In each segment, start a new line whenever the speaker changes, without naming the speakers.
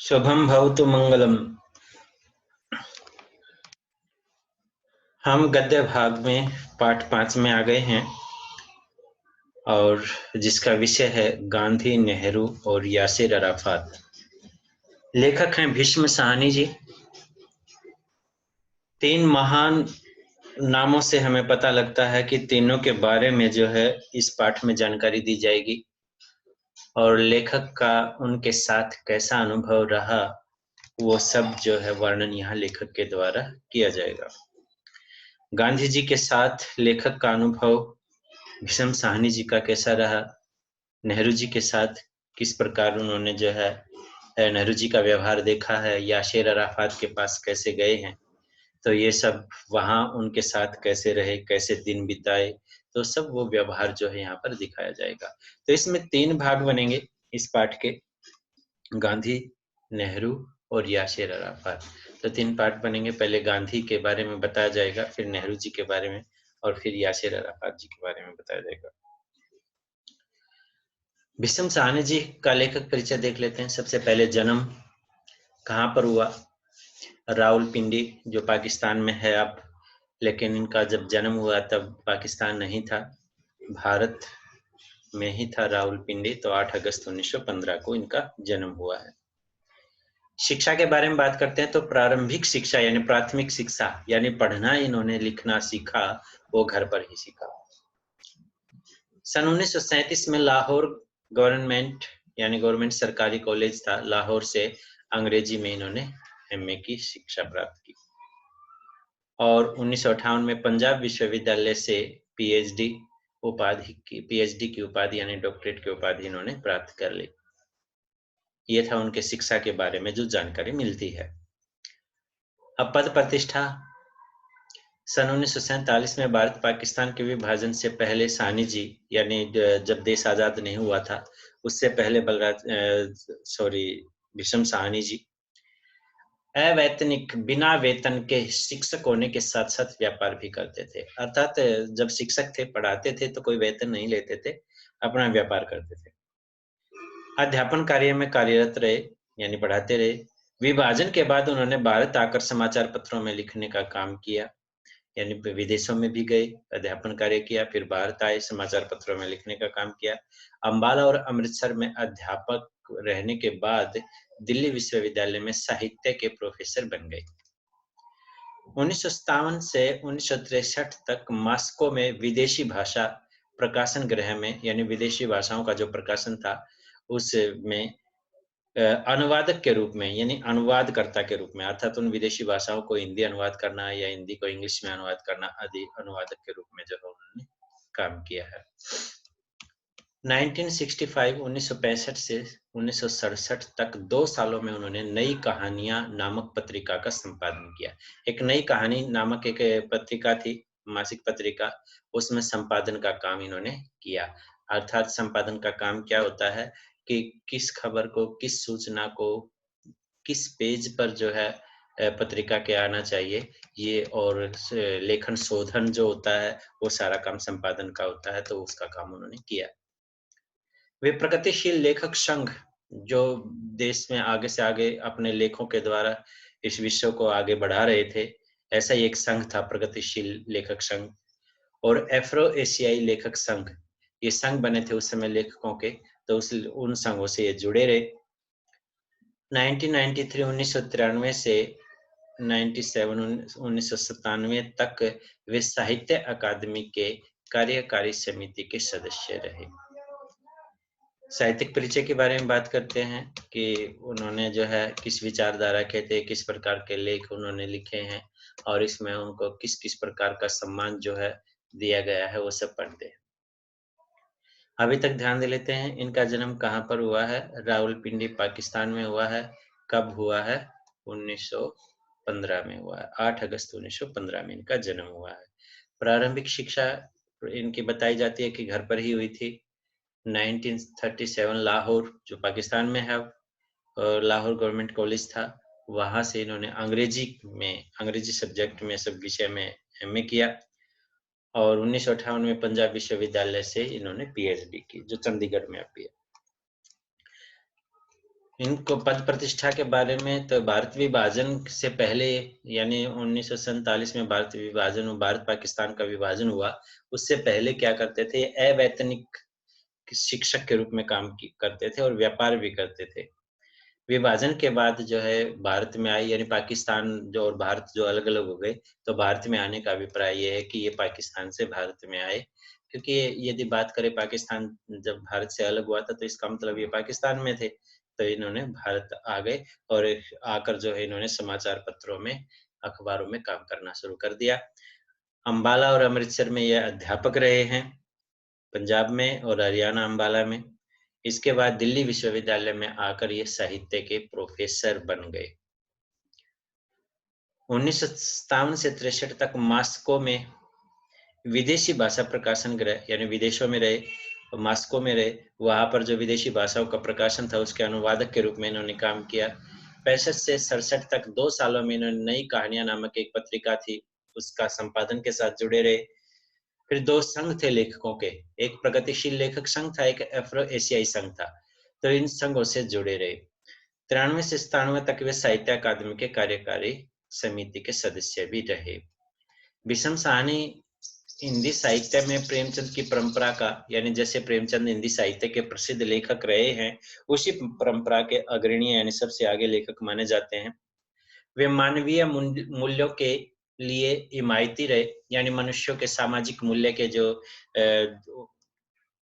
शुभम भवतु मंगलम। हम गद्य भाग में पाठ 5 में आ गए हैं और जिसका विषय है गांधी, नेहरू और यासिर अराफात। लेखक हैं भीष्म साहनी जी। 3 महान नामों से हमें पता लगता है कि तीनों के बारे में जो है इस पाठ में जानकारी दी जाएगी और लेखक का उनके साथ कैसा अनुभव रहा वो सब जो है वर्णन यहाँ लेखक के द्वारा किया जाएगा। गांधी जी के साथ लेखक का अनुभव भीष्म साहनी जी का कैसा रहा, नेहरू जी के साथ किस प्रकार उन्होंने जो है नेहरू जी का व्यवहार देखा है, यासिर अराफात के पास कैसे गए हैं, तो ये सब वहाँ उनके साथ कैसे रहे, कैसे दिन बिताए, तो सब वो व्यवहार जो है यहाँ पर दिखाया जाएगा। तो इसमें 3 भाग बनेंगे इस पाठ के, गांधी, नेहरू और यासिर अराफात। तो 3 पार्ट बनेंगे। पहले गांधी के बारे में बताया जाएगा, फिर नेहरू जी के बारे में और फिर यासिर अराफात जी के बारे में बताया जाएगा। भीष्म साहनी जी का लेखक परिचय देख लेते हैं। सबसे पहले जन्म कहाँ पर हुआ। रावलपिंडी जो पाकिस्तान में है अब, लेकिन इनका जब जन्म हुआ तब पाकिस्तान नहीं था, भारत में ही था रावलपिंडी। तो 8 अगस्त 1915 को इनका जन्म हुआ है। शिक्षा के बारे में बात करते हैं तो प्रारंभिक शिक्षा यानी प्राथमिक शिक्षा यानी पढ़ना, इन्होंने लिखना सीखा वो घर पर ही सीखा। सन 1937 में लाहौर गवर्नमेंट यानी गवर्नमेंट सरकारी कॉलेज था, लाहौर से अंग्रेजी में इन्होंने एमए की शिक्षा प्राप्त की और 1958 में पंजाब विश्वविद्यालय से पीएचडी की उपाधि यानी डॉक्टरेट की उपाधि इन्होंने प्राप्त कर ली। ये था उनके शिक्षा के बारे में जो जानकारी मिलती है। अब पद प्रतिष्ठा। सन 1947 में भारत पाकिस्तान के विभाजन से पहले साहनी जी यानी जब देश आजाद नहीं हुआ था उससे पहले भीष्म साहनी जी अवैतनिक बिना वेतन के शिक्षक होने के साथ साथ व्यापार भी करते थे। अर्थात जब शिक्षक थे, पढ़ाते थे तो कोई वेतन नहीं लेते थे, अपना व्यापार करते थे। अध्यापन कार्य में कार्यरत रहे यानी पढ़ाते रहे। विभाजन के बाद उन्होंने भारत आकर समाचार पत्रों में लिखने का काम किया, यानी विदेशों में भी गए, अध्यापन कार्य किया, फिर भारत आए, समाचार पत्रों में लिखने का काम किया। अंबाला और अमृतसर में अध्यापक रहने के बाद दिल्ली विश्वविद्यालय में साहित्य के प्रोफेसर बन गए। 1957 से 1963 तक मॉस्को में विदेशी भाषा प्रकाशन गृह में यानी विदेशी भाषाओं का जो प्रकाशन था उसमें अनुवादक के रूप में यानी अनुवादकर्ता के रूप में, अर्थात उन विदेशी भाषाओं को हिंदी अनुवाद करना या हिंदी को इंग्लिश में अनुवाद करना आदि अनुवादक के रूप में जो है उन्होंने काम किया है। 1965 से 1967 तक 2 सालों में उन्होंने नई कहानियां नामक पत्रिका का संपादन किया। एक नई कहानी नामक एक पत्रिका थी, मासिक पत्रिका, उसमें संपादन का काम इन्होंने किया। अर्थात संपादन का काम क्या होता है कि किस खबर को, किस सूचना को किस पेज पर जो है पत्रिका के आना चाहिए, ये और लेखन शोधन जो होता है वो सारा काम संपादन का होता है, तो उसका काम उन्होंने किया। वे प्रगतिशील लेखक संघ जो देश में आगे से आगे अपने लेखों के द्वारा इस विश्व को आगे बढ़ा रहे थे, ऐसा ही एक संघ था प्रगतिशील लेखक संघ। और अफ्रो एशियाई लेखक संघ, ये संघ बने थे उस समय लेखकों के, तो उन संघों से ये जुड़े रहे। 1993 से 1997 तक वे साहित्य अकादमी के कार्यकारी समिति के सदस्य रहे। साहित्यिक परिचय के बारे में बात करते हैं कि उन्होंने जो है किस विचारधारा के थे, किस प्रकार के लेख उन्होंने लिखे हैं और इसमें उनको किस किस प्रकार का सम्मान जो है दिया गया है, वो सब पढ़ते हैं। अभी तक ध्यान दे लेते हैं इनका जन्म कहाँ पर हुआ है। रावलपिंडी पाकिस्तान में हुआ है। कब हुआ है? 1915 में हुआ है। 8 अगस्त 1915 में इनका जन्म हुआ है। प्रारंभिक शिक्षा इनकी बताई जाती है कि घर पर ही हुई थी। 1937 लाहौर जो पाकिस्तान में है, लाहौर गवर्नमेंट कॉलेज था, वहां से इन्होंने अंग्रेजी सब्जेक्ट में सब विषय में एमए किया और 1958 में पंजाब विश्वविद्यालय से इन्होंने पीएचडी की जो चंडीगढ़ में अभी है। इनको पद प्रतिष्ठा के बारे में तो भारत विभाजन से पहले यानी 1947 में भारत विभाजन और भारत पाकिस्तान का विभाजन हुआ, उससे पहले क्या करते थे, अवैतनिक शिक्षक के रूप में काम करते थे और व्यापार भी करते थे। विभाजन के बाद जो है भारत में आई, यानी पाकिस्तान जो और भारत जो अलग-अलग हो गए, तो भारत में आने का अभिप्राय ये है कि ये पाकिस्तान से भारत में आए, क्योंकि यदि बात करें पाकिस्तान जब भारत से अलग हुआ था तो इसका मतलब ये पाकिस्तान में थे, तो इन्होंने भारत आ गए और आकर जो है इन्होंने समाचार पत्रों में, अखबारों में काम करना शुरू कर दिया। अम्बाला और अमृतसर में ये अध्यापक रहे हैं, पंजाब में और हरियाणा अम्बाला में। इसके बाद दिल्ली विश्वविद्यालय में आकर ये साहित्य के प्रोफेसर बन गए। 1957 से 63 तक मॉस्को में विदेशी भाषा प्रकाशन गृह यानी विदेशों में रहे, मॉस्को में रहे, वहां पर जो विदेशी भाषाओं का प्रकाशन था उसके अनुवादक के रूप में इन्होंने काम किया। 65 से 67 तक 2 सालों में इन्होंने नई कहानियां नामक एक पत्रिका थी, उसका संपादन के साथ जुड़े रहे। फिर 2 संघ थे लेखकों के, एक प्रगतिशील लेखक संघ था, एक अफ्रो एशियाई संघ था, तो इन संघों से जुड़े रहे। 93 से 97 तक वे साहित्य अकादमी के कार्यकारी समिति के सदस्य भी रहे। विषम साहनी हिंदी साहित्य में प्रेमचंद की परंपरा का, यानी जैसे प्रेमचंद हिंदी साहित्य के प्रसिद्ध लेखक रहे हैं, उसी परंपरा के अग्रणी यानी सबसे आगे लेखक माने जाते हैं। वे मानवीय मूल्यों के लिए हिमायती रहे, यानी मनुष्यों के सामाजिक मूल्य के जो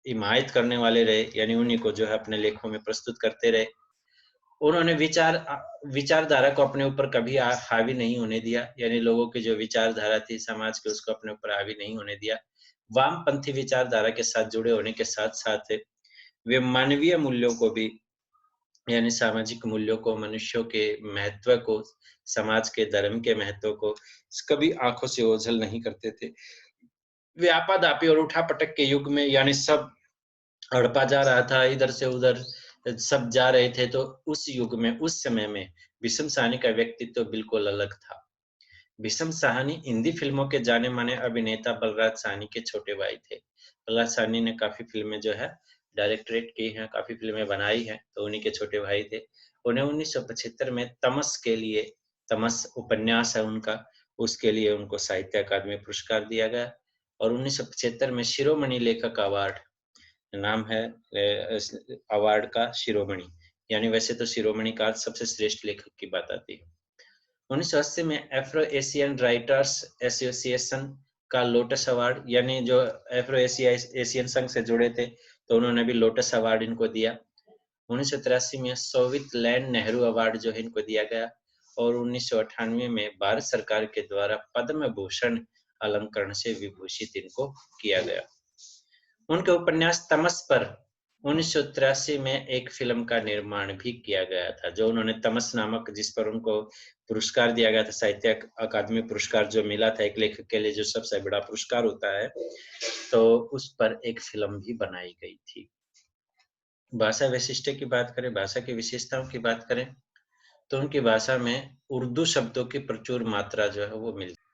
हिमायत करने वाले रहे, यानी उन्हीं को जो है अपने लेखों में प्रस्तुत करते रहे। उन्होंने विचारधारा को अपने ऊपर कभी हावी नहीं होने दिया, यानी लोगों की जो विचारधारा थी समाज के, उसको अपने ऊपर हावी नहीं होने दिया। वामपंथी विचारधारा के साथ जुड़े होने के साथ-साथ वे मानवीय मूल्यों को भी, यानी सामाजिक मूल्यों को, मनुष्यों के महत्व को, समाज के धर्म के महत्व को कभी आंखों से ओझल नहीं करते थे। वे आपाधापी और उठापटक के युग में, यानी सब हड़पा जा रहा था, इधर से उधर सब जा रहे थे, तो उस युग में, उस समय में विषम साहनी का व्यक्तित्व बिल्कुल अलग था। विषम साहनी हिंदी फिल्मों के जाने-माने अभिनेता बलराज साहनी के छोटे भाई थे। बलराज साहनी ने काफ़ी फिल्में जो है डायरेक्टरेट की हैं, काफ़ी फिल्में बनाई हैं, तो उन्हीं के छोटे भाई थे। उन्हें 1975 में तमस के लिए, तमस उपन्यास है उनका, उसके लिए उनको साहित्य अकादमी पुरस्कार दिया गया और 1975 में शिरोमणि लेखक अवार्ड नाम है अवार्ड का, शिरोमणि, यानी वैसे तो शिरोमणि का सबसे श्रेष्ठ लेखक की बात आती है। 1980 में अफ्रो एशियन राइटर्स एसोसिएशन का लोटस अवार्ड, यानी जो अफ्रो एशियन संघ से जुड़े थे तो उन्होंने भी लोटस अवार्ड इनको दिया। 1983 में सोवियत लैंड नेहरू अवार्ड जो है इनको दिया गया और 1998 में भारत सरकार के द्वारा पद्म भूषण अलंकरण से विभूषित इनको किया गया। उनके उपन्यास तमस पर 1983 में एक फिल्म का निर्माण भी किया गया था, जो उन्होंने तमस नामक, जिस पर उनको पुरस्कार दिया गया था, साहित्य अकादमी पुरस्कार जो मिला था एक लेखक के लिए, जो सबसे बड़ा पुरस्कार होता है, तो उस पर एक फिल्म भी बनाई गई थी। भाषा वैशिष्ट्य की बात करें, भाषा की विशेषताओं की बात करें, तो उनकी भाषा में उर्दू शब्दों की प्रचुर मात्रा जो है वो मिलती है।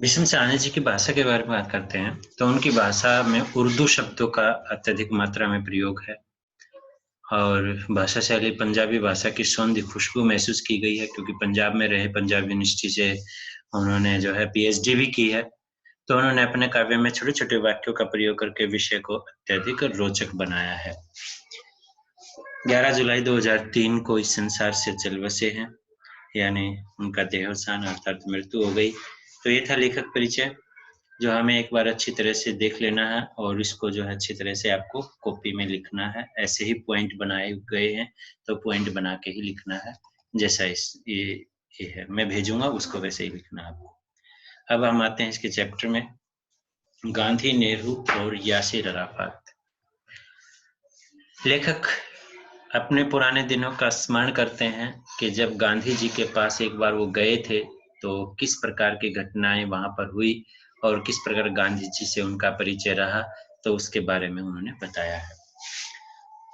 विषम साहनी जी की भाषा के बारे में बात करते हैं, तो उनकी भाषा में उर्दू शब्दों का अत्यधिक मात्रा में प्रयोग है और भाषा शैली पंजाबी भाषा की सौंधी खुशबू महसूस की गई है, क्योंकि पंजाब में रहे, पंजाब यूनिवर्सिटी से उन्होंने जो है पीएचडी भी की है, तो उन्होंने अपने काव्य में छोटे-छोटे वाक्यों का प्रयोग करके विषय को अत्यधिक रोचक बनाया है। 11 जुलाई 2003 को इस संसार से चल बसे हैं, यानी उनका देहावसान अर्थात मृत्यु हो गई। तो ये था लेखक परिचय, जो हमें एक बार अच्छी तरह से देख लेना है और इसको जो है अच्छी तरह से आपको कॉपी में लिखना है। ऐसे ही पॉइंट बनाए गए हैं, तो पॉइंट बना के ही लिखना है, जैसा ये है, मैं भेजूंगा उसको वैसे ही लिखना है आपको। अब हम आते हैं इसके चैप्टर में, गांधी, नेहरू और यासिर अराफात। लेखक अपने पुराने दिनों का स्मरण करते हैं कि जब गांधी जी के पास एक बार वो गए थे, तो किस प्रकार की घटनाएं वहां पर हुई और किस प्रकार गांधी जी से उनका परिचय रहा, तो उसके बारे में उन्होंने बताया है।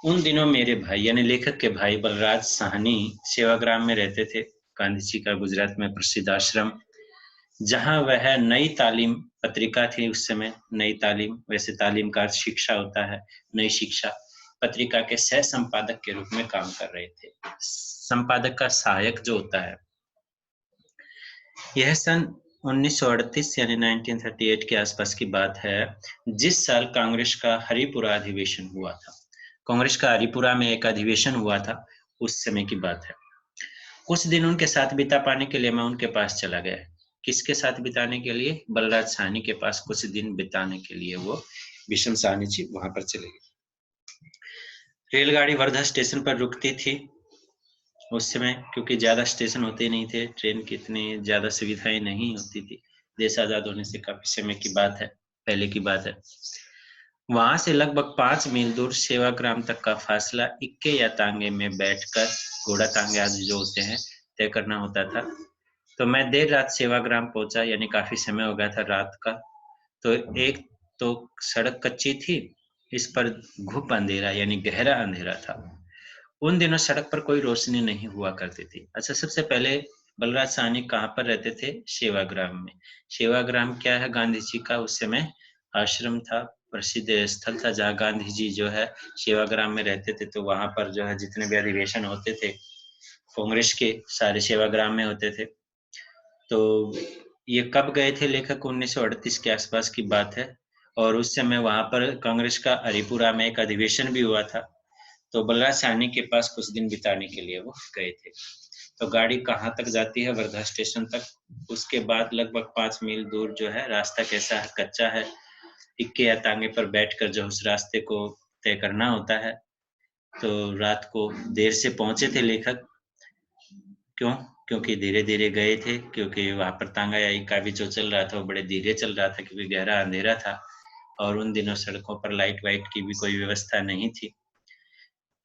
उन दिनों मेरे भाई, यानी लेखक के भाई बलराज साहनी सेवाग्राम में रहते थे, गांधी जी का गुजरात में प्रसिद्ध आश्रम, जहां वह नई तालीम पत्रिका थी उस समय, नई तालीम, वैसे तालीम का अर्थ शिक्षा होता है, नई शिक्षा, पत्रिका के सह संपादक के रूप में काम कर रहे थे। संपादक का सहायक जो होता है, यह सन 1938 यानी 1938 के आसपास की बात है, जिस साल कांग्रेस का हरिपुरा अधिवेशन हुआ था। कांग्रेस का हरिपुरा में एक अधिवेशन हुआ था, उस समय की बात है। कुछ दिन उनके साथ बिता पाने के लिए मैं उनके पास चला गया। किसके साथ बिताने के लिए? बलराज साहनी के पास कुछ दिन बिताने के लिए वो विषम साहनी जी वहां पर चले गए। रेलगाड़ी वर्धा स्टेशन पर रुकती थी उस समय, क्योंकि ज्यादा स्टेशन होते नहीं थे, ट्रेन की इतनी ज्यादा सुविधाएं नहीं होती थी। देश आजाद होने से काफी समय की बात है, पहले की बात है। वहां से लगभग 5 मील दूर सेवाग्राम तक का फासला इक्के या तांगे में बैठकर, घोड़ा तांगे आदि जो होते हैं, तय करना होता था। तो मैं देर रात सेवाग्राम पहुंचा, यानी काफी समय हो गया था रात का। तो एक तो सड़क कच्ची थी, इस पर घुप अंधेरा यानी गहरा अंधेरा था। उन दिनों सड़क पर कोई रोशनी नहीं हुआ करती थी। अच्छा, सबसे पहले बलराज साहनी कहाँ पर रहते थे? सेवाग्राम में। सेवाग्राम क्या है? गांधी जी का उस समय आश्रम था, प्रसिद्ध स्थल था, जहाँ गांधी जी जो है सेवाग्राम में रहते थे। तो वहां पर जो है जितने भी अधिवेशन होते थे कांग्रेस के, सारे सेवाग्राम में होते थे। तो ये कब गए थे लेखक? 1938 के आसपास की बात है। और उस समय वहां पर कांग्रेस का हरिपुरा में एक अधिवेशन भी हुआ था। तो बलराज साहनी के पास कुछ दिन बिताने के लिए वो गए थे। तो गाड़ी कहाँ तक जाती है? वर्धा स्टेशन तक। उसके बाद लगभग 5 मील दूर जो है रास्ता कैसा है? कच्चा है। इक्के या तांगे पर बैठकर जो उस रास्ते को तय करना होता है। तो रात को देर से पहुंचे थे लेखक। क्यों? क्योंकि धीरे धीरे गए थे, क्योंकि वहां पर तांगा या इक्का भी जो चल रहा था वो बड़े धीरे चल रहा था, क्योंकि गहरा अंधेरा था और उन दिनों सड़कों पर लाइट वाइट की भी कोई व्यवस्था नहीं थी।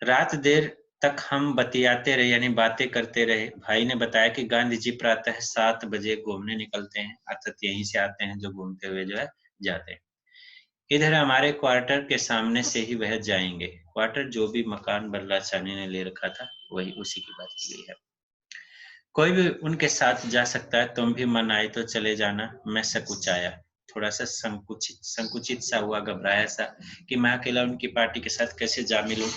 रात देर तक हम बतियाते रहे, यानी बातें करते रहे। भाई ने बताया कि गांधी जी प्रातः 7 बजे घूमने निकलते हैं, अर्थात यहीं से आते हैं, जो घूमते हुए जो है जाते हैं। इधर हमारे क्वार्टर के सामने से ही वह जाएंगे। क्वार्टर जो भी मकान बलराज साहनी ने ले रखा था, वही उसी की बात की गई है। कोई भी उनके साथ जा सकता है, तुम भी मन आए तो चले जाना। मैं सकुचाया, थोड़ा सा संकुचित सा हुआ, घबराया सा कि मैं अकेला उनकी पार्टी के साथ कैसे जा मिलूं,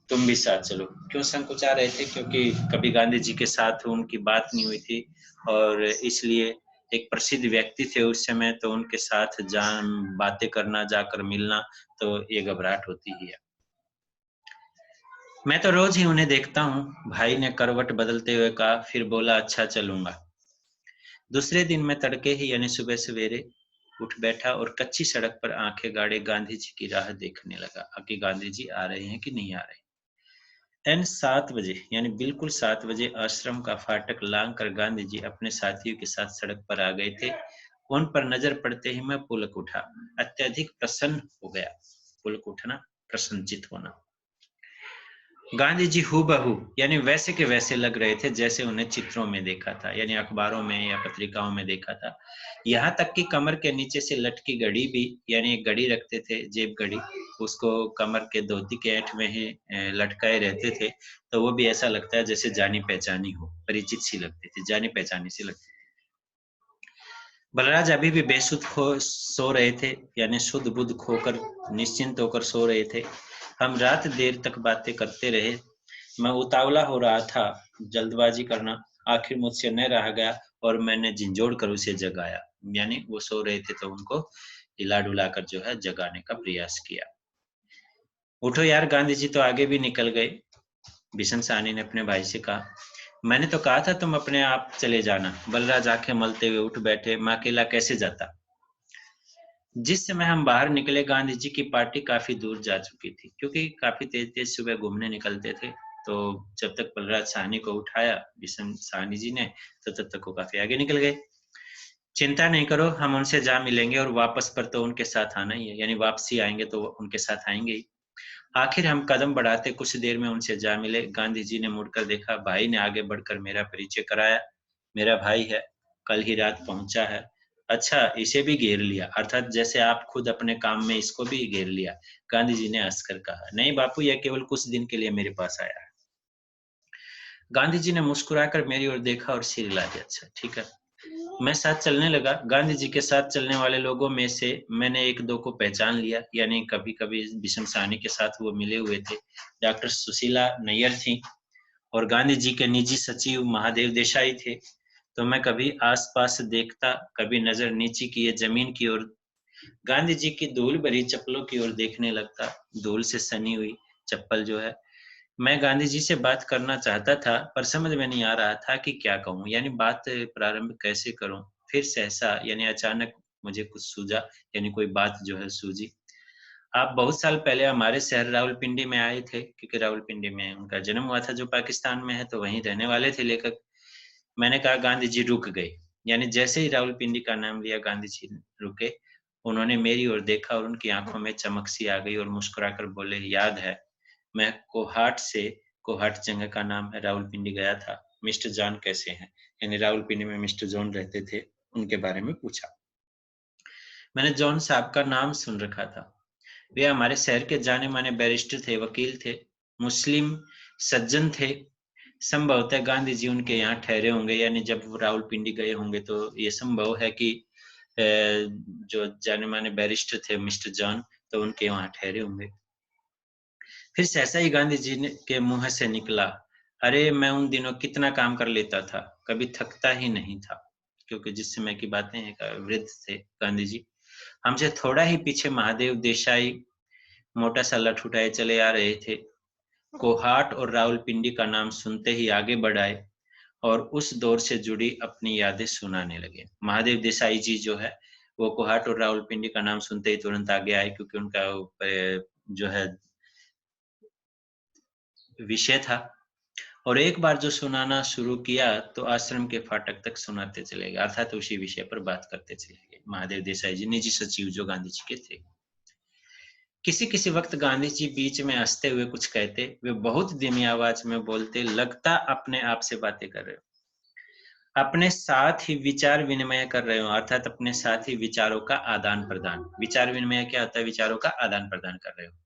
तुम भी साथ चलो। क्यों संकुचा रहे थे? क्योंकि कभी गांधी जी के साथ उनकी बात नहीं हुई थी, और इसलिए एक प्रसिद्ध व्यक्ति थे उस समय, तो उनके साथ बातें करना, जाकर मिलना, तो ये घबराहट होती ही है। मैं तो रोज ही उन्हें देखता हूँ, भाई ने करवट बदलते हुए कहा, फिर बोला, अच्छा चलूंगा। दूसरे दिन मैं तड़के ही यानी सुबह सवेरे उठ बैठा और कच्ची सड़क पर आंखें गाड़े गांधी जी की राह देखने लगा कि गांधी जी आ रहे हैं कि नहीं आ रहे। 7 बजे यानी बिल्कुल 7 बजे आश्रम का फाटक लांग कर गांधी जी अपने साथियों के साथ सड़क पर आ गए थे। उन पर नजर पड़ते ही मैं पुलक उठा, अत्यधिक प्रसन्न हो गया। पुलक उठना, प्रसन्नचित होना। गांधी जी हूबहू यानी वैसे के वैसे लग रहे थे जैसे उन्हें चित्रों में देखा था, यानी अखबारों में या पत्रिकाओं में देखा था। यहाँ तक कि कमर के नीचे से लटकी घड़ी भी, यानी एक घड़ी रखते थे, जेब घड़ी, उसको कमर के धोती के ऐंठ में ही लटकाए रहते थे। तो वो भी ऐसा लगता है जैसे जानी पहचानी हो, परिचित सी लगती थी, जानी पहचानी सी लगती थी। बलराज अभी भी बेसुध सो रहे थे, यानी शुद्ध बुद्ध खोकर निश्चिंत होकर सो रहे थे। हम रात देर तक बातें करते रहे। मैं उतावला हो रहा था, जल्दबाजी करना आखिर मुझसे न रह गया और मैंने झिंझोड़ कर उसे जगाया। यानी वो सो रहे थे तो उनको हिला डुला कर जो है जगाने का प्रयास किया। उठो यार, गांधी जी तो आगे भी निकल गए, भीषम साहनी ने अपने भाई से कहा। मैंने तो कहा था तुम अपने आप चले जाना। बलराज आंखें मलते हुए उठ बैठे। मैं अकेला कैसे जाता? जिस समय हम बाहर निकले, गांधी जी की पार्टी काफी दूर जा चुकी थी, क्योंकि काफी तेज तेज सुबह घूमने निकलते थे। तो जब तक बलराज साहनी को उठाया भीषम साहनी जी ने, तो तब तक वो काफी आगे निकल गए। चिंता नहीं करो, हम उनसे जा मिलेंगे और वापस पर तो उनके साथ आना ही है, यानी वापसी आएंगे तो उनके साथ आएंगे ही। आखिर हम कदम बढ़ाते कुछ देर में उनसे जा मिले। गांधी जी ने मुड़कर देखा, भाई ने आगे बढ़कर मेरा परिचय कराया। मेरा भाई है, कल ही रात पहुंचा है। अच्छा, इसे भी घेर लिया, अर्थात जैसे आप खुद अपने काम में इसको भी घेर लिया। गांधी जी ने हंसकर कहा, नहीं बापू, यह केवल कुछ दिन के लिए मेरे पास आया है। गांधी जी ने मुस्कुराकर मेरी ओर देखा और सिर हिला दिया। अच्छा ठीक है। मैं साथ चलने लगा। गांधी जी के साथ चलने वाले लोगों में से मैंने 1-2 को पहचान लिया, यानी कभी-कभी विषम साहनी के साथ वो मिले हुए थे। डॉक्टर सुशीला नैयर थीं और गांधी जी के निजी सचिव महादेव देसाई थे। तो मैं कभी आस-पास देखता, कभी नज़र नीचे किए ज़मीन की ओर, गांधी जी की धूल भरी चप्पलों की ओर देखने लगता। धूल से सनी हुई चप्पल जो है, मैं गांधी जी से बात करना चाहता था, पर समझ में नहीं आ रहा था कि क्या कहूँ, यानी बात प्रारंभ कैसे करूँ? फिर सहसा यानी अचानक मुझे कुछ सूझा, यानी कोई बात जो है सूझी। आप बहुत साल पहले हमारे शहर रावलपिंडी में आए थे, क्योंकि रावलपिंडी में उनका जन्म हुआ था जो पाकिस्तान में है, तो वहीं रहने वाले थे लेखक। मैंने कहा गांधी जी रुक गए, यानी जैसे ही रावलपिंडी का नाम लिया गांधी जी रुके। उन्होंने मेरी ओर देखा और उनकी आंखों में चमक सी आ गई और मुस्कुराकर बोले, याद है, मैं कोहाट जगह का नाम है, रावलपिंडी गया था। मिस्टर जॉन कैसे हैं? यानी रावलपिंडी में मिस्टर जॉन रहते थे, उनके बारे में पूछा। मैंने जॉन साहब का नाम सुन रखा था। वे हमारे शहर के जाने माने बैरिस्टर थे, वकील थे, मुस्लिम सज्जन थे। संभवतः गांधी जी उनके यहाँ ठहरे होंगे, यानी जब वो रावलपिंडी गए होंगे तो ये संभव है कि जो जाने माने बैरिस्टर थे मिस्टर जॉन, तो उनके वहाँ ठहरे होंगे। फिर सहसा ही गांधी जी के मुंह से निकला, अरे मैं उन दिनों कितना काम कर लेता था, कभी थकता ही नहीं था। क्योंकि जिस समय की बातें हैं, वृद्ध थे गांधी जी। हमसे थोड़ा ही पीछे महादेव देसाई मोटा सा लठ उठाए चले आ रहे थे। कोहाट और रावलपिंडी का नाम सुनते ही आगे बढ़ आए और उस दौर से जुड़ी अपनी यादें सुनाने लगे। महादेव देसाई जी जो है, वो कोहाट और रावलपिंडी का नाम सुनते ही तुरंत आगे आए, क्योंकि उनका जो है विषय था। और एक बार जो सुनाना शुरू किया तो आश्रम के फाटक तक सुनाते चले गए, अर्थात उसी विषय पर बात करते चले गए। महादेव देसाई जी निजी सचिव जो गांधी जी के थे। किसी किसी वक्त गांधी जी बीच में हंसते हुए कुछ कहते, वे बहुत धीमी आवाज में बोलते, लगता अपने आप से बातें कर रहे हो, अपने साथ ही विचार विनिमय कर रहे हो, अर्थात अपने साथ ही विचारों का आदान प्रदान। विचार विनिमय क्या होता है? विचारों का आदान प्रदान कर रहे हो।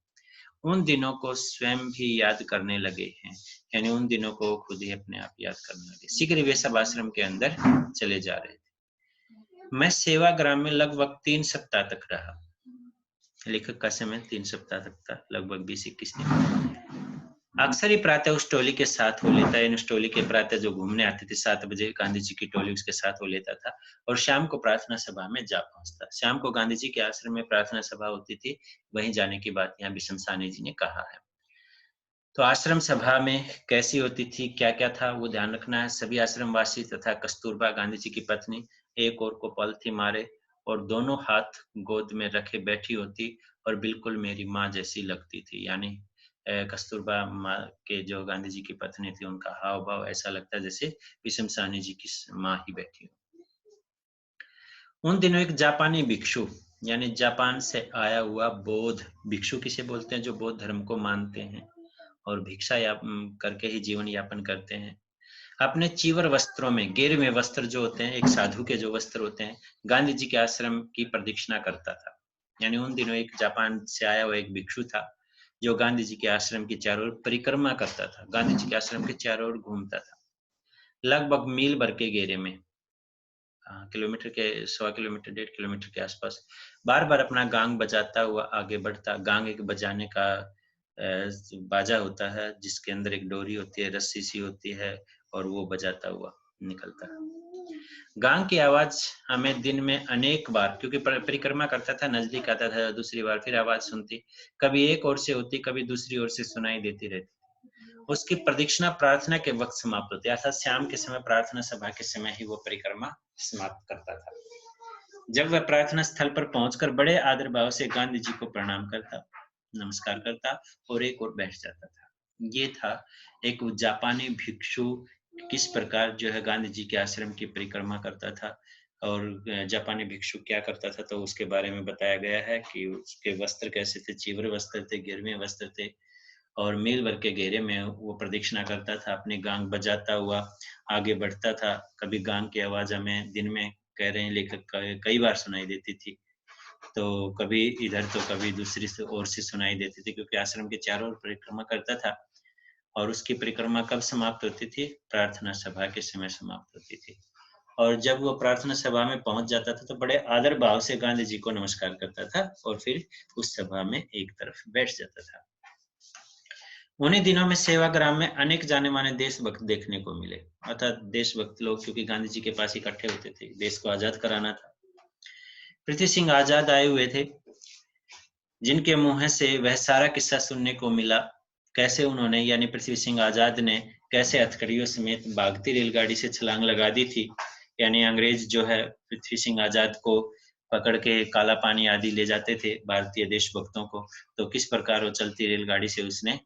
उन दिनों को स्वयं भी याद करने लगे हैं, यानी उन दिनों को खुद ही अपने आप याद करने लगे। शीघ्र वे सब आश्रम के अंदर चले जा रहे थे। मैं सेवाग्राम में लगभग 3 सप्ताह तक रहा। लेखक का समय 3 सप्ताह तक था, लगभग 20-21 दिन। अक्सर ही प्रातः उस टोली के साथ हो लेता, इन उस टोली के प्रातः जो घूमने आते थे 7 बजे, गांधी जी की टोली उसके साथ हो लेता था और शाम को प्रार्थना सभा में जा पहुंचता। शाम को गांधी जी के आश्रम में प्रार्थना सभा होती थी, वहीं जाने की बात यहाँ विषम साहनी जी ने कहा है। तो आश्रम सभा में कैसी होती थी, क्या-क्या था, वो ध्यान रखना है। सभी आश्रमवासी तथा कस्तूरबा गांधी जी की पत्नी एक और को पलथी मारे और दोनों हाथ गोद में रखे बैठी होती और बिल्कुल मेरी माँ जैसी लगती थी। यानी कस्तूरबा माँ के जो गांधी जी की पत्नी थी, उनका हाव-भाव ऐसा लगता जैसे विषम साहनी जी की माँ ही बैठी हो। उन दिनों एक जापानी भिक्षु, यानी जापान से आया हुआ बौद्ध भिक्षु किसे बोलते हैं? जो बौद्ध धर्म को मानते हैं और भिक्षा करके ही जीवन यापन करते हैं। अपने चीवर वस्त्रों में, गिरवे वस्त्र जो होते हैं, एक साधु के जो वस्त्र होते हैं, गांधी जी के आश्रम की प्रदक्षिणा करता था। यानी उन दिनों एक जापान से आया हुआ एक भिक्षु था, जो गांधी जी के आश्रम की चारों ओर परिक्रमा करता था, गांधी जी के आश्रम के चारों ओर घूमता था। लगभग मील भर के घेरे में, किलोमीटर के 1.25 किलोमीटर, 1.5 किलोमीटर के आसपास, बार-बार अपना गांग बजाता हुआ आगे बढ़ता। गांग एक बजाने का बाजा होता है, जिसके अंदर एक डोरी होती है, रस्सी सी होती है और वो बजाता हुआ निकलता है। गांग की आवाज हमें दिन में अनेक बार, क्योंकि परिक्रमा करता था, नजदीक आता था, दूसरी बार फिर आवाज सुनती, कभी एक ओर से होती, कभी दूसरी ओर से सुनाई देती रहती। उसकी प्रदक्षिणा प्रार्थना के वक्त समाप्त होती है, अर्थात शाम के समय प्रार्थना सभा के समय ही वो परिक्रमा समाप्त करता था। जब वह प्रार्थना स्थल पर पहुंचकर बड़े आदर भाव से गांधी जी को प्रणाम करता, नमस्कार करता और एक ओर बैठ जाता था। ये था एक जापानी भिक्षु किस प्रकार जो है गांधी जी के आश्रम की परिक्रमा करता था। और जापानी भिक्षु क्या करता था, तो उसके बारे में बताया गया है कि उसके वस्त्र कैसे थे, चीवर वस्त्र थे, गिरवे वस्त्र थे और मील भर के घेरे में वो प्रदक्षिणा करता था, अपनी गांग बजाता हुआ आगे बढ़ता था। कभी गांग की आवाज हमें दिन में, कह रहे हैं लेखक, कई बार सुनाई देती थी, तो कभी इधर तो कभी दूसरी ओर से सुनाई देती थी, क्योंकि आश्रम के चारों ओर परिक्रमा करता था। और उसकी परिक्रमा कब समाप्त होती थी? प्रार्थना सभा के समय समाप्त होती थी। और जब वो प्रार्थना सभा में पहुंच जाता था तो बड़े आदर भाव से गांधी जी को नमस्कार करता था और फिर उस सभा में एक तरफ बैठ जाता था। उन्हीं दिनों में सेवाग्राम में अनेक जाने माने देशभक्त देखने को मिले, अर्थात देशभक्त लोग क्योंकि गांधी जी के पास इकट्ठे होते थे, देश को आजाद कराना था। पृथ्वी सिंह आजाद आए हुए थे, जिनके मुंह से वह सारा किस्सा सुनने को मिला, कैसे उन्होंने यानी पृथ्वी सिंह आजाद ने कैसे हथकड़ियों समेत भागती रेलगाड़ी से छलांग लगा दी थी। यानी अंग्रेज जो है पृथ्वी सिंह आजाद को पकड़ के काला पानी आदि ले जाते थे भारतीय देशभक्तों को, तो किस प्रकार वो चलती रेलगाड़ी से उसने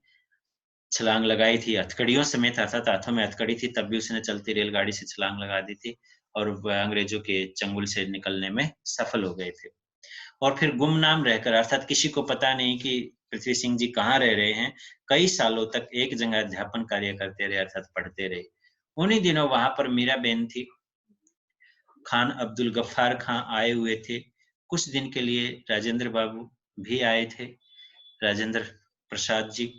छलांग लगाई थी, हथकड़ियों समेत, अर्थात हाथों में हथकड़ी थी तब भी उसने चलती रेलगाड़ी से छलांग लगा दी थी और वह अंग्रेजों के चंगुल से निकलने में सफल हो गए थे। और फिर गुमनाम रहकर, अर्थात किसी को पता नहीं कि पृथ्वी सिंह जी कहाँ रह रहे हैं, कई सालों तक एक जगह अध्यापन कार्य करते रहे, अर्थात पढ़ते रहे। उन्हीं दिनों वहां पर मीराबेन थी, खान अब्दुल गफ्फार खां आए हुए थे, कुछ दिन के लिए राजेंद्र बाबू भी आए थे, राजेंद्र प्रसाद जी।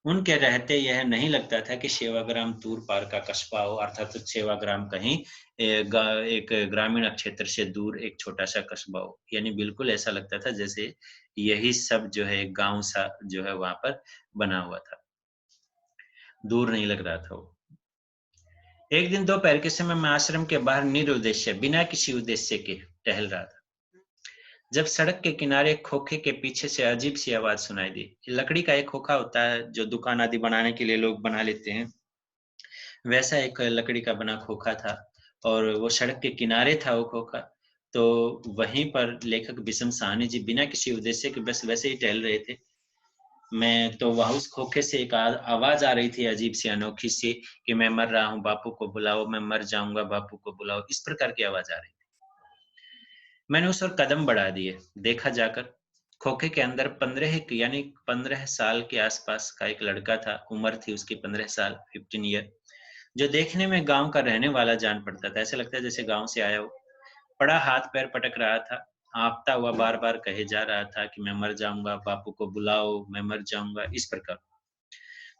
उनके रहते यह नहीं लगता था कि सेवाग्राम दूर पार का कस्बा हो, अर्थात सेवाग्राम कहीं एक ग्रामीण क्षेत्र से दूर एक छोटा सा कस्बा हो, यानी बिल्कुल ऐसा लगता था जैसे यही सब जो है एक गांव सा जो है वहां पर बना हुआ था, दूर नहीं लग रहा था वो। एक दिन दोपहर के समय मैं आश्रम के बाहर निरुद्देश्य बिना किसी उद्देश्य के टहल रहा था, जब सड़क के किनारे खोखे के पीछे से अजीब सी आवाज सुनाई दी। लकड़ी का एक खोखा होता है जो दुकान आदि बनाने के लिए लोग बना लेते हैं, वैसा एक लकड़ी का बना खोखा था और वो सड़क के किनारे था वो खोखा। तो वहीं पर लेखक बिशन साहनी जी बिना किसी उद्देश्य के बस वैसे ही टहल रहे थे। मैं तो वह उस खोखे से एक आवाज आ रही थी अजीब सी अनोखी सी कि मैं मर रहा हूँ बापू को बुलाओ, मैं मर जाऊंगा बापू को बुलाओ, इस प्रकार की आवाज आ रही थी। मैंने उस ओर कदम बढ़ा दिए, देखा जाकर खोखे के अंदर 15 साल के आसपास का एक लड़का था, उम्र थी उसकी 15 साल, 15 ईयर, जो देखने में गांव का रहने वाला जान पड़ता था, ऐसे लगता है जैसे गांव से आया हो। बड़ा हाथ पैर पटक रहा था, हाँफता हुआ बार बार कहे जा रहा था कि मैं मर जाऊंगा बापू को बुलाओ, मैं मर जाऊंगा, इस प्रकार।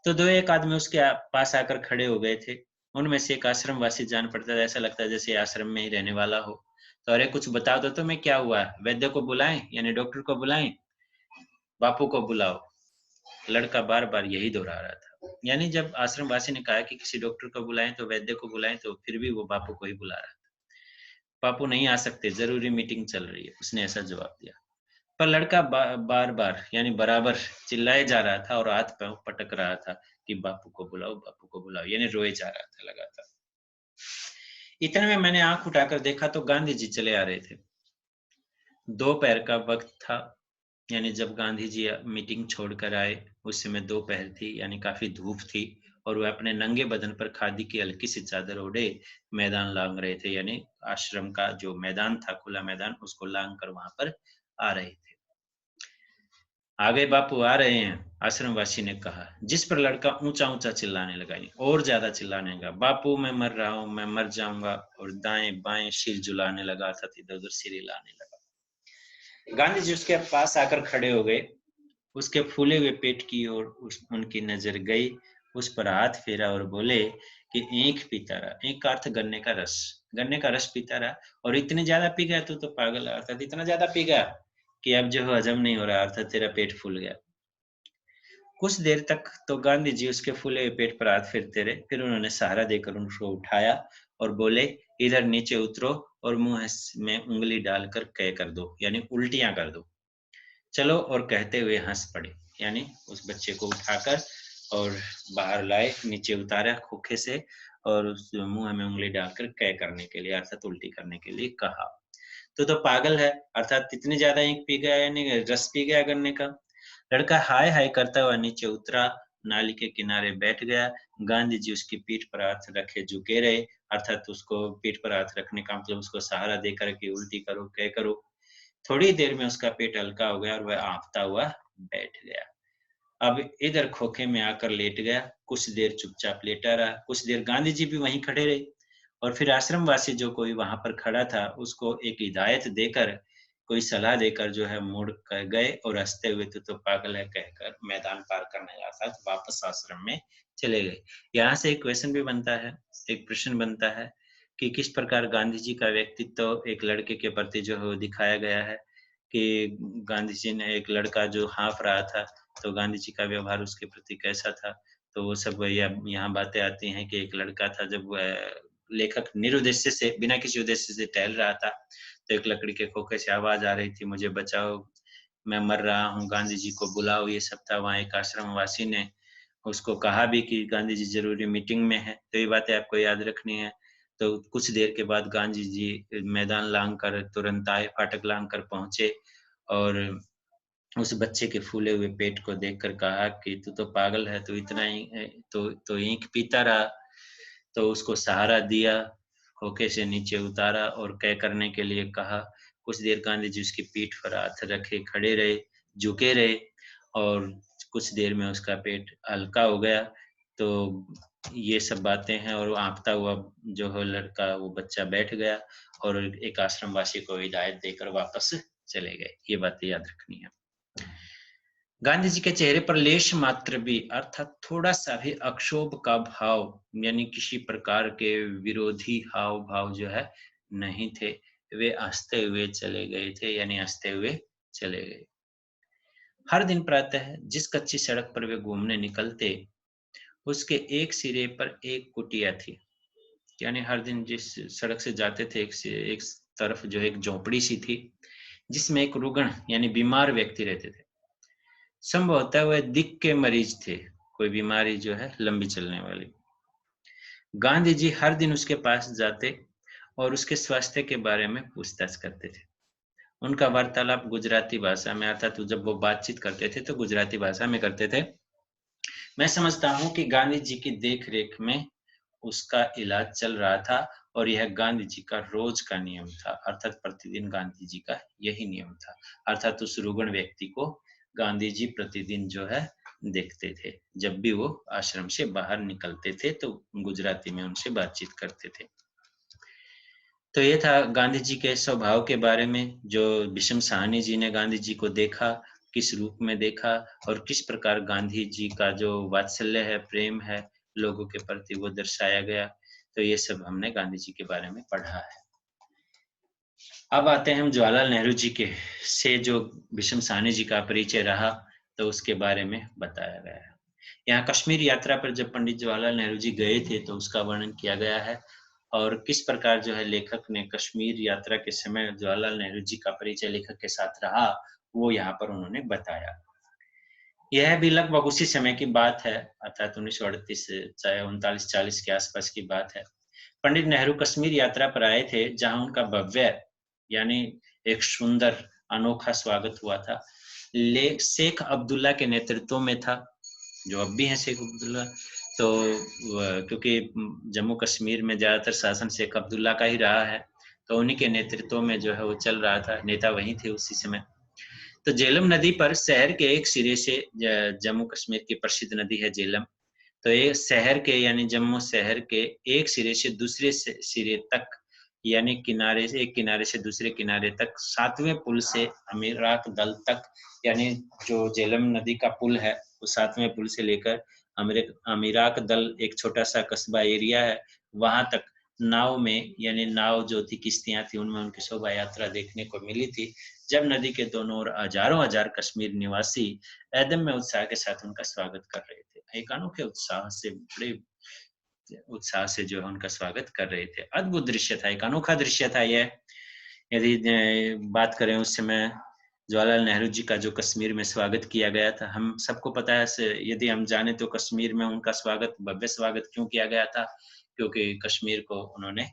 तो दो एक आदमी उसके पास आकर खड़े हो गए थे, उनमें से एक आश्रम वासी जान पड़ता था, ऐसा लगता है जैसे आश्रम में ही रहने वाला हो। तो अरे कुछ बता दो तो मैं, क्या हुआ, वैद्य को बुलाएं यानी डॉक्टर को बुलाएं, बापू को बुलाओ, लड़का बार बार यही दोहरा रहा था। यानी जब आश्रम वासी ने कहा कि किसी डॉक्टर को बुलाएं तो वैद्य को बुलाएं, तो फिर भी वो बापू को ही बुला रहा था। बापू नहीं आ सकते, जरूरी मीटिंग चल रही है, उसने ऐसा जवाब दिया। पर लड़का बार बार यानी बराबर चिल्लाए जा रहा था और हाथ पांव पटक रहा था कि बापू को बुलाओ, यानी रोए जा रहा था लगातार। इतने में मैंने आंख उठाकर देखा तो गांधी जी चले आ रहे थे। दोपहर का वक्त था, यानी जब गांधी जी मीटिंग छोड़कर आए उस समय दोपहर थी, यानी काफी धूप थी, और वह अपने नंगे बदन पर खादी की हल्की सी चादर ओढ़े मैदान लांग रहे थे, यानी आश्रम का जो मैदान था, खुला मैदान, उसको लांग कर वहां पर आ रहे थे। आ गए बापू, आ रहे हैं, आश्रम वासी ने कहा, जिस पर लड़का ऊंचा ऊंचा चिल्लाने लगा, और ज्यादा चिल्लाने लगा, बापू मैं मर रहा हूं, मैं मर जाऊंगा, और दाएं बाएं सिर झुलाने लगा, अर्थात इधर उधर सिर हिलाने लगा। गांधी जी उसके पास आकर खड़े हो गए, उसके फूले हुए पेट की ओर उनकी नजर गई, उस पर हाथ फेरा और बोले कि ईख पीता रहा, ईख का अर्थ गन्ने का रस, गन्ने का रस पीता रहा, और इतने ज्यादा पी गया तो पागल, अर्थात इतना ज्यादा पी गया कि अब जो है हजम नहीं हो रहा, अर्थात तेरा पेट फूल गया। कुछ देर तक तो गांधी जी उसके फूले हुए पेट पर हाथ फेरते रहे, फिर उन्होंने सहारा देकर उनको उठाया और बोले, इधर नीचे उतरो और मुंह में उंगली डालकर कह कर दो, यानी उल्टियां कर दो, चलो, और कहते हुए हंस पड़े। यानी उस बच्चे को उठाकर और बाहर लाए, नीचे उतारा खोखे से, और उस मुंह में उंगली डालकर कह करने के लिए, अर्थात उल्टी करने के लिए कहा। तो पागल है, अर्थात इतनी ज्यादा ईंक पी गया, यानी रस पी गया गन्ने का। लड़का हाय हाय करता हुआ नीचे उतरा, नाली के किनारे बैठ गया। गांधी जी उसकी पीठ पर हाथ रखे झुके रहे, अर्थात उसको पीठ पर हाथ रखने का मतलब उसको सहारा देकर के उल्टी करो, कह करो। थोड़ी देर में उसका पेट हल्का हो गया और वह आंफता हुआ बैठ गया। अब इधर खोखे में आकर लेट गया, कुछ देर चुपचाप लेटा रहा, कुछ देर गांधी जी भी वहीं खड़े रहे, और फिर आश्रमवासी जो कोई वहां पर खड़ा था उसको एक हिदायत देकर, कोई सलाह देकर जो है मुड़ कर गए, और हंसते हुए तो पागल है कहकर मैदान पार करने लगा, वापस आश्रम में चले गए। यहाँ से एक क्वेश्चन भी बनता है, एक प्रश्न बनता है कि किस प्रकार गांधी जी का व्यक्तित्व एक लड़के के प्रति जो है वो दिखाया गया है कि गांधी जी ने एक लड़का जो हाँफ रहा था, तो गांधी जी का व्यवहार उसके प्रति कैसा था। तो वो सब यहाँ बातें आती हैं कि एक लड़का था, जब लेखक निरुद्देश्य से, बिना किसी उद्देश्य से टहल रहा था, तो एक लकड़ी के खोखे से आवाज आ रही थी, मुझे बचाओ, मैं मर रहा हूँ, गांधी जी को बुलाओ, ये सब था। वहाँ एक आश्रमवासी ने उसको कहा भी कि गांधी जी जरूरी मीटिंग में है, तो ये बातें आपको याद रखनी है। तो कुछ देर के बाद गांधी जी मैदान लांग कर तुरंत आए, फाटक लांग कर पहुंचे और उस बच्चे के फूले हुए पेट को देखकर कहा कि तू तो पागल है, तू इतना ही तो ईंख पीता रहा। तो उसको सहारा दिया, खोखे से नीचे उतारा और तय करने के लिए कहा। कुछ देर गांधी जी उसकी पीठ पर हाथ रखे खड़े रहे, झुके रहे और कुछ देर में उसका पेट हल्का हो गया। तो ये सब बातें हैं और आंकता हुआ जो है लड़का, वो बच्चा बैठ गया और एक आश्रमवासी को हिदायत देकर वापस चले गए। ये बातें याद रखनी है। गांधी जी के चेहरे पर लेश मात्र भी, अर्थात थोड़ा सा भी अक्षोभ का भाव, यानी किसी प्रकार के विरोधी हाव भाव जो है नहीं थे। वे हंसते हुए चले गए थे, यानी हंसते हुए चले गए। हर दिन प्रातः जिस कच्ची सड़क पर वे घूमने निकलते, उसके एक सिरे पर एक कुटिया थी। यानी हर दिन जिस सड़क से जाते थे, एक तरफ जो एक झोपड़ी सी थी, जिसमें एक रुग्ण यानी बीमार व्यक्ति रहते थे। संभवतः वह दिक के मरीज थे, कोई बीमारी जो है लंबी चलने वाली। गांधी जी हर दिन उसके पास जाते और उसके स्वास्थ्य के बारे में पूछताछ करते थे। उनका वार्तालाप गुजराती भाषा में, अर्थात जब वो बातचीत करते थे तो गुजराती भाषा में करते थे। मैं समझता हूँ कि गांधी जी की देख रेख में उसका इलाज चल रहा था और यह गांधी जी का रोज का नियम था, अर्थात प्रतिदिन गांधी जी का यही नियम था। अर्थात उस रुग्ण व्यक्ति को गांधी जी प्रतिदिन जो है देखते थे। जब भी वो आश्रम से बाहर निकलते थे तो गुजराती में उनसे बातचीत करते थे। तो ये था गांधी जी के स्वभाव के बारे में, जो विषम साहनी जी ने गांधी जी को देखा, किस रूप में देखा और किस प्रकार गांधी जी का जो वात्सल्य है, प्रेम है लोगों के प्रति, वो दर्शाया गया। तो ये सब हमने गांधी जी के बारे में पढ़ा है। अब आते हैं हम जवाहरलाल नेहरू जी के से, जो विषम साहनी जी का परिचय रहा, तो उसके बारे में बताया गया है। यहाँ कश्मीर यात्रा पर जब पंडित जवाहरलाल नेहरू जी गए थे तो उसका वर्णन किया गया है और किस प्रकार जो है लेखक ने कश्मीर यात्रा के समय जवाहरलाल नेहरू जी का परिचय लेखक के साथ रहा, वो यहाँ पर उन्होंने बताया। यह भी लगभग उसी समय की बात है, अर्थात 1938 चाहे 39-40 के आसपास की बात है। पंडित नेहरू कश्मीर यात्रा पर आए थे, जहां उनका भव्य यानी एक सुंदर अनोखा स्वागत हुआ था। शेख अब्दुल्ला के नेतृत्व में था, जो अब भी हैं शेख अब्दुल्ला। तो क्योंकि जम्मू कश्मीर में ज्यादातर शासन शेख अब्दुल्ला का ही रहा है, तो उन्हीं के नेतृत्व में जो है वो चल रहा था, नेता वही थे उसी समय। तो झेलम नदी पर शहर के एक सिरे से, जम्मू कश्मीर की प्रसिद्ध नदी है झेलम, तो ये शहर के यानी जम्मू शहर के एक सिरे से दूसरे सिरे तक, यानी किनारे से एक किनारे से दूसरे किनारे तक, 7वें पुल से अमीरात दल तक, यानी जो झेलम नदी का पुल है, वो 7वें पुल से लेकर अमीरात दल एक छोटा सा कस्बा एरिया है, वहां तक नाव में, यानी नाव जो थी, किश्तियां थी, उनमें उनकी शोभा यात्रा देखने को मिली थी। जब नदी के दोनों ओर हजारों हजार कश्मीर निवासी अदम्य उत्साह के साथ उनका स्वागत कर रहे थे। एक अनोखे उत्साह से, बड़े उत्साह से जो है उनका स्वागत कर रहे थे। अद्भुत दृश्य था, एक अनोखा दृश्य था यह। यदि बात करें उस समय जवाहरलाल नेहरू जी का जो कश्मीर में स्वागत किया गया था, हम सबको पता है, यदि हम जाने तो कश्मीर में उनका स्वागत, भव्य स्वागत क्यों किया गया था, क्योंकि कश्मीर को उन्होंने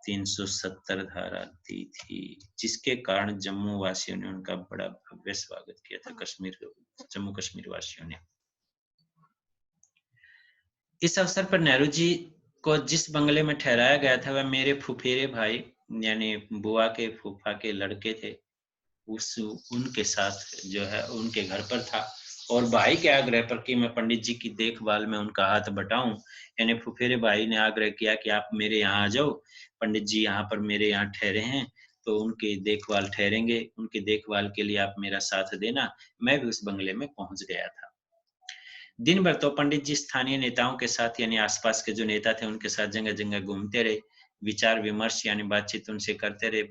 370 धारा दी थी, जिसके कारण जम्मू वासियों ने उनका बड़ा भव्य स्वागत किया था, जम्मू कश्मीर वासियों ने। इस अवसर पर नेहरू जी को जिस बंगले में ठहराया गया था, वह मेरे फुफेरे भाई यानी बुआ के फूफा के लड़के थे, उनके साथ जो है उनके घर पर था। और भाई के आग्रह पर कि मैं पंडित जी की देखभाल में उनका हाथ बटाऊं, यानी फुफेरे भाई ने आग्रह किया कि आप मेरे यहाँ आ जाओ, पंडित जी यहाँ पर मेरे यहाँ ठहरे हैं, तो उनकी देखभाल ठहरेंगे, उनकी देखभाल के लिए आप मेरा साथ देना। मैं भी उस बंगले में पहुंच गया था। दिन भर तो पंडित जी स्थानीय नेताओं के साथ, यानी आसपास के जो नेता थे उनके साथ जगह जगह घूमते रहे। विचार विमर्श यानी बातचीत उनसे करते रहे,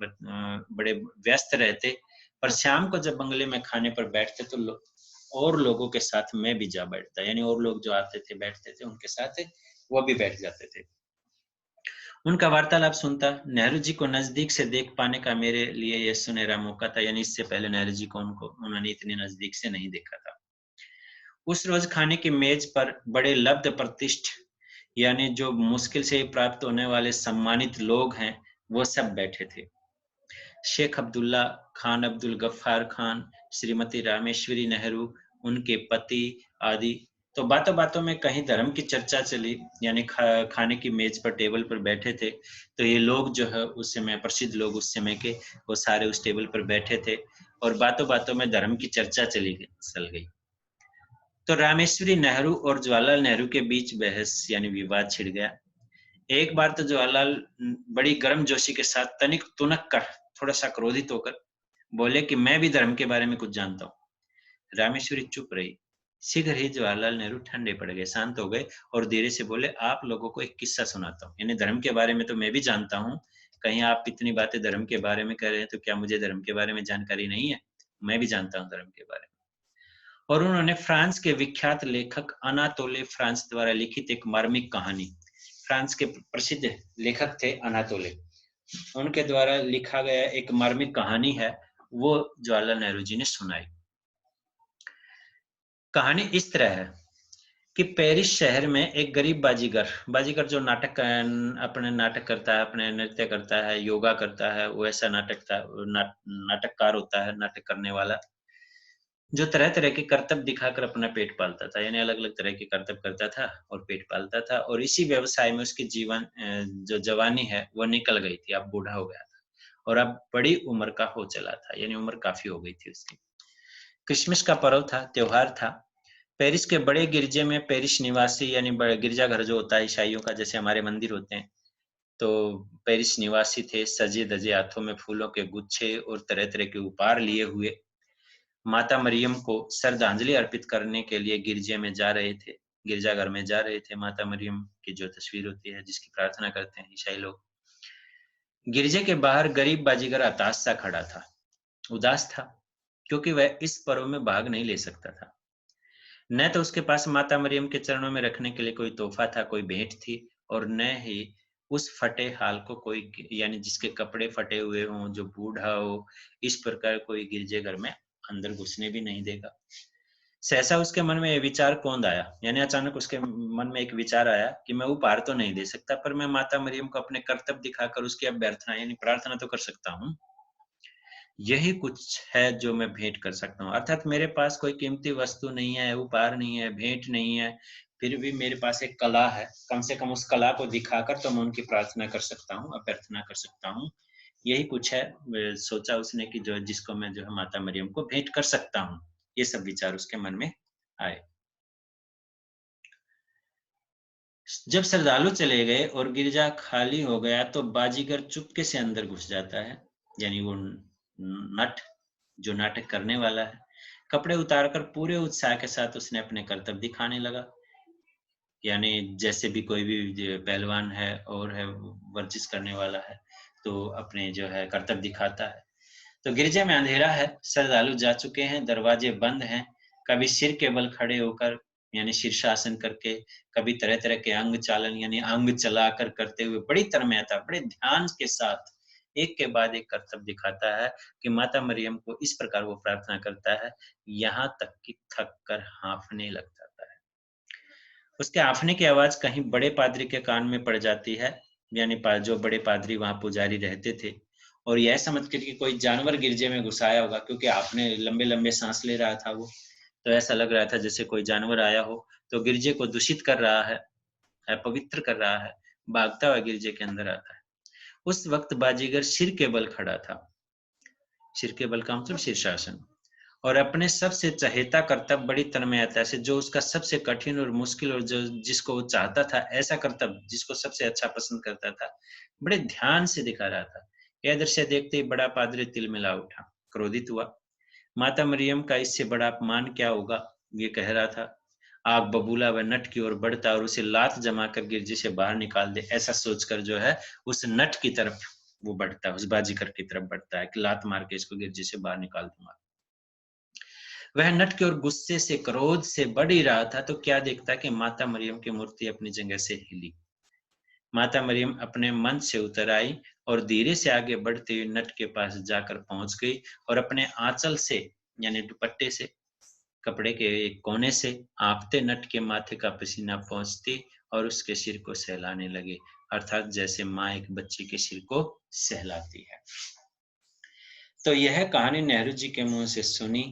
बड़े व्यस्त रहते। पर शाम को जब बंगले में खाने पर बैठते तो और लोगों के साथ मैं भी जा बैठता, यानी और लोग जो आते थे बैठते थे उनके साथ वो भी बैठ जाते थे। उनका वार्तालाप सुनता। नेहरू जी को नजदीक से देख पाने का मेरे लिए यह सुनहरा मौका था, यानी इससे पहले नेहरू जी को उन्होंने इतनी नजदीक से नहीं देखा था। उस रोज खाने की मेज पर बड़े लब्ध प्रतिष्ठ यानी जो मुश्किल से प्राप्त होने वाले सम्मानित लोग हैं वो सब बैठे थे। शेख अब्दुल्ला खान, अब्दुल गफ्फार खान, श्रीमती रामेश्वरी नेहरू, उनके पति आदि। तो बातों बातों में कहीं धर्म की चर्चा चली, यानी खाने की मेज पर टेबल पर बैठे थे तो ये लोग जो है उस समय प्रसिद्ध लोग उस समय के वो सारे उस टेबल पर बैठे थे और बातों बातों में धर्म की चर्चा चल गई। तो रामेश्वरी नेहरू और जवाहरलाल नेहरू के बीच बहस यानी विवाद छिड़ गया। एक बार तो जवाहरलाल बड़ी गर्मजोशी के साथ तनिक तुनक कर थोड़ा सा क्रोधित होकर बोले कि मैं भी धर्म के बारे में कुछ जानता हूँ। रामेश्वरी चुप रही। शीघ्र ही जवाहरलाल नेहरू ठंडे पड़ गए, शांत हो गए और धीरे से बोले, आप लोगों को एक किस्सा सुनाता हूँ, यानी धर्म के बारे में तो मैं भी जानता हूँ, कहीं आप इतनी बातें धर्म के बारे में कर रहे हैं तो क्या मुझे धर्म के बारे में जानकारी नहीं है? मैं भी जानता हूँ धर्म के बारे में। और उन्होंने फ्रांस के विख्यात लेखक अनातोले फ्रांस द्वारा लिखित एक मार्मिक कहानी, फ्रांस के प्रसिद्ध लेखक थे अनातोले, उनके द्वारा लिखा गया एक मार्मिक कहानी है, वो जवाहरलाल नेहरू जी ने सुनाई। कहानी इस तरह है कि पेरिस शहर में एक गरीब बाजीगर जो अपने नाटक करता है, अपने नृत्य करता है, योगा करता है, वो ऐसा नाटककार होता है, नाटक करने वाला, जो तरह तरह के करतब दिखाकर अपना पेट पालता था, यानी अलग अलग तरह के करतब करता था और पेट पालता था। और इसी व्यवसाय में उसकी जो जवानी है वो निकल गई थी, अब बूढ़ा हो गया था और अब बड़ी उम्र का हो चला था, यानी उम्र काफी हो गई थी उसकी। क्रिसमस का पर्व था, त्योहार था। पेरिस के बड़े गिरजे में पेरिस निवासी यानी गिरजाघर जो होता है ईसाइयों का, जैसे हमारे मंदिर होते हैं, तो पेरिस निवासी थे, सजे धजे, हाथों में फूलों के गुच्छे और तरह तरह के उपहार लिए हुए, माता मरियम को श्रद्धांजलि अर्पित करने के लिए गिरजाघर में जा रहे थे। माता मरियम की जो तस्वीर होती है जिसकी प्रार्थना करते हैं ईसाई लोग। गिरजे के बाहर गरीब बाजीगर हताश सा खड़ा था, उदास था, क्योंकि वह इस पर्व में भाग नहीं ले सकता था। न तो उसके पास माता मरियम के चरणों में रखने के लिए कोई तोहफा था, कोई भेंट थी, और न ही उस फटे हाल को कोई, यानी जिसके कपड़े फटे हुए हों, जो बूढ़ा हो, इस प्रकार कोई गिरजे घर में अंदर घुसने भी नहीं देगा। सहसा उसके मन में यह विचार कौंध आया, यानी अचानक उसके मन में एक विचार आया कि मैं उपहार तो नहीं दे सकता, पर मैं माता मरियम को अपने कर्तव्य दिखाकर उसकी अभ्यर्थना यानी प्रार्थना तो कर सकता हूँ। यही कुछ है जो मैं भेंट कर सकता हूँ, अर्थात मेरे पास कोई कीमती वस्तु नहीं है, उपहार नहीं है, भेंट नहीं है, फिर भी मेरे पास एक कला है, कम से कम उस कला को दिखाकर तो मैं उनकी प्रार्थना कर सकता हूँ, अभ्यर्थना कर सकता हूँ। यही कुछ है, सोचा उसने कि जो जिसको मैं जो है माता मरियम को भेंट कर सकता हूँ। ये सब विचार उसके मन में आए। जब श्रद्धालु चले गए और गिरजा खाली हो गया तो बाजीगर चुपके से अंदर घुस जाता है, यानी वो नट जो नाटक करने वाला है, कपड़े उतारकर पूरे उत्साह के साथ उसने अपने करतब दिखाने लगा, यानी जैसे भी कोई भी पहलवान है और है वर्जिश करने वाला है तो अपने जो है करतब दिखाता है। तो गिरजे में अंधेरा है, श्रद्धालु जा चुके हैं, दरवाजे बंद हैं, कभी सिर के बल खड़े होकर यानी शीर्षासन करके, कभी तरह तरह के अंग चालन यानी अंग चलाकर करते हुए बड़ी तन्मयता, बड़े ध्यान के साथ एक के बाद एक करतब दिखाता है कि माता मरियम को इस प्रकार वो प्रार्थना करता है, यहाँ तक कि थक कर हाँफने लग जाता है। उसके हाँफने की आवाज कहीं बड़े पादरी के कान में पड़ जाती है, यानी जो बड़े पादरी वहां पुजारी रहते थे, और यह समझ कर कि कोई जानवर गिरजे में घुसाया होगा, क्योंकि आपने लंबे लंबे सांस ले रहा था वो, तो ऐसा लग रहा था जैसे कोई जानवर आया हो तो गिरजे को दूषित कर रहा है, अपवित्र कर रहा है, भागता हुआ गिरजे के अंदर आता है। उस वक्त बाजीगर सिर के बल खड़ा था, सिर के बल का मतलब शीर्षासन, और अपने सबसे चहेता कर्तव्य बड़ी तन्मयता से, जो उसका सबसे कठिन और मुश्किल और जो जिसको वो चाहता था ऐसा कर्तव्य जिसको सबसे अच्छा पसंद करता था, बड़े ध्यान से दिखा रहा था। यह दृश्य देखते ही बड़ा पादरी तिलमिला उठा, क्रोधित हुआ। माता मरियम का इससे बड़ा अपमान क्या होगा, ये कह रहा था। आग बबूला व नट की ओर बढ़ता और उसे लात जमाकर गिरजे से बाहर निकाल दे, ऐसा सोचकर जो है उस नट की तरफ वो बढ़ता है, उस बाजीगर की तरफ बढ़ता है कि लात मार के इसको गिरजे से बाहर निकाल दूंगा। वह नट की ओर गुस्से से, क्रोध से बढ़ ही रहा था, तो क्या देखता कि माता मरियम की मूर्ति अपनी जगह से हिली। माता मरियम अपने मंच से उतर आई और धीरे से आगे बढ़ते हुए नट के पास जाकर पहुंच गई और अपने आंचल से यानी दुपट्टे से, कपड़े के एक कोने से आपते नट के माथे का पसीना पहुंचती और उसके सिर को सहलाने लगे, अर्थात जैसे माँ एक बच्चे के सिर को सहलाती है। तो यह कहानी नेहरू जी के मुंह से सुनी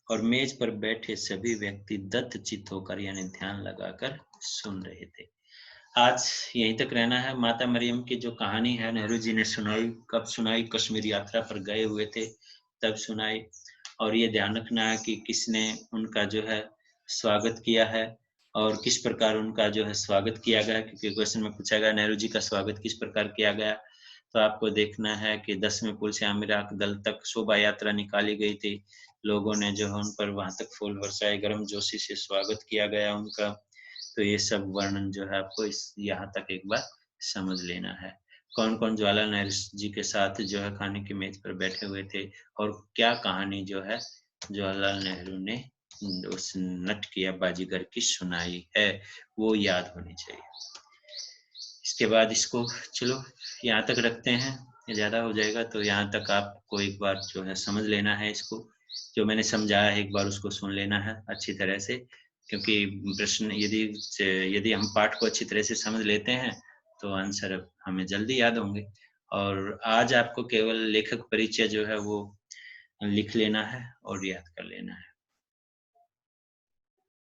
और मेज पर बैठे सभी व्यक्ति दत्तचित्त होकर यानी ध्यान लगाकर सुन रहे थे। आज यहीं तक रहना है। माता मरियम की जो कहानी है नेहरू जी ने सुनाई, कब सुनाई? कश्मीर यात्रा पर गए हुए थे तब सुनाई। और ये ध्यान रखना है कि किसने उनका जो है स्वागत किया है और किस प्रकार उनका जो है स्वागत किया गया, क्योंकि क्वेश्चन में पूछा गया नेहरू जी का स्वागत किस प्रकार किया गया। तो आपको देखना है कि 10वें पुल से आमिराक दल तक शोभा यात्रा निकाली गई थी। लोगों ने जो है उन पर वहां तक फूल बरसाए, गर्मजोशी से स्वागत किया गया उनका। तो ये सब वर्णन जो है आपको इस यहाँ तक एक बार समझ लेना है। कौन कौन जवाहरलाल नेहरू जी के साथ जो है खाने की मेज पर बैठे हुए थे और क्या कहानी जो है जवाहरलाल नेहरू ने उस नट की या बाजीगर की सुनाई है, वो याद होनी चाहिए। इसके बाद इसको चलो यहाँ तक रखते हैं, ये ज़्यादा हो जाएगा, तो यहाँ तक आपको एक बार जो है समझ लेना है इसको। जो मैंने समझाया है एक बार उसको सुन लेना है अच्छी तरह से, क्योंकि प्रश्न यदि हम पाठ को अच्छी तरह से समझ लेते हैं तो आंसर हमें जल्दी याद होंगे। और आज आपको केवल लेखक परिचय जो है वो लिख लेना है और याद कर लेना है।